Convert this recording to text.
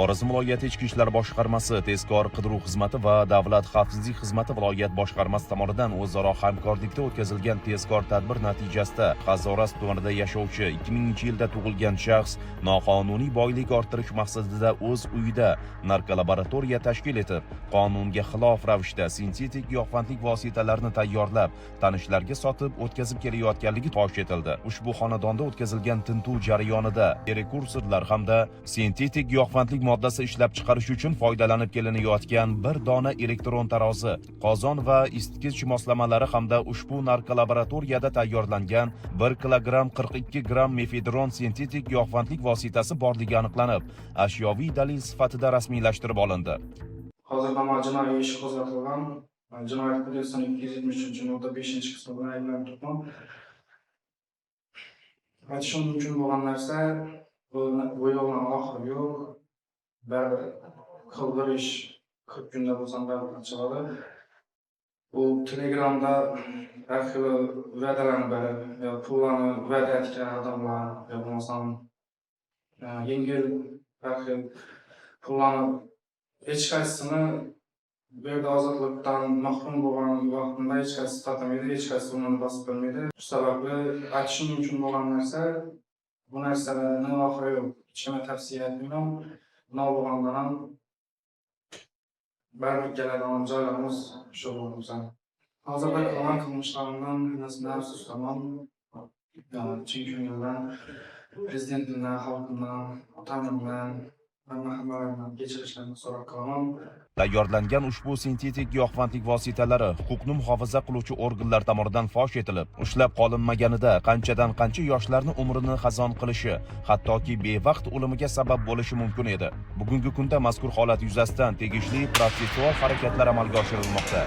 Xorazm viloyati Ichki ishlar boshqarmasi, tezkor qidiruv xizmati va davlat xavfsizlik xizmati viloyat boshqarmasi tomonidan o'zaro hamkorlikda o'tkazilgan tezkor tadbir natijasida Qazoras tumanida yashovchi 2000-yilda tug'ilgan shaxs noqonuniy boylik orttirish maqsadida o'z uyida narkolaboratoriya tashkil etib, qonunga xilof ravishda sintetik giyohvandlik vositalarini tayyorlab, tanishlarga sotib o'tkazib kelayotganligi fosh etildi. Ushbu xonadonda o'tkazilgan tintuv jarayonida prekursorlar hamda sintetik giyohvandlik moddasi ishlab chiqarish uchun foydalanib kelinayotgan bir dona elektron tarozi, qozon va isitgich moslamalari hamda ushbu narkolaboratoriyada tayyorlangan 1 kilogramm 42 gramm mefedron sintetik giyohvandlik vositasi borligi aniqlanib, ashyoviy dalil sifatida rasmiylashtirib olindi. Hozirda jinoiy ish qo'zg'atilgan. Jinoyat kodeksining 273-5-qismi bilan ayblanib turibman. Aytishim mumkin bo'lgan narsa, bu yo'ldan oxiri yo'q. Baribir qildirish 40 kunda bo'lsam baribir chiqadi. Bu Telegramda har xil va'dalarni berib, pullarni va'da etgan odamlar, bo'lmasam yengil har xil pullarni hech qaysisini bu yerda ozodlikdan mahrum bo'lgan vaqtimda hech qaysi tatamaydi, hech qaysi uni bosib bilmaydi. Shu sababli aytishim mumkin bo'lgan narsa, bu narsalarni oxiri yo'q. Hech kimga tavsiya etmayman. Nima bo'lgandan ham baribir keladigan joylarimiz shu bo'lsa. Hozirda qilgan qilmishlarimdan nasibdan afsusdaman. Chin ko'ngildan prezidentimdan, xalqimdan, otamdan hammalardan kechirishlarini so'rab qolaman. Tayyorlangan ushbu sintetik giyohvandlik vositalari huquqni muhofaza qiluvchi organlar tomonidan fosh etilib, ushlab qolinmaganida qanchadan qancha yoshlarni umrini xazon qilishi, hattoki bevaqt o'limiga sabab bo'lishi mumkin edi. Bugungi kunda mazkur holat yuzasidan tegishli protsessual harakatlar amalga oshirilmoqda.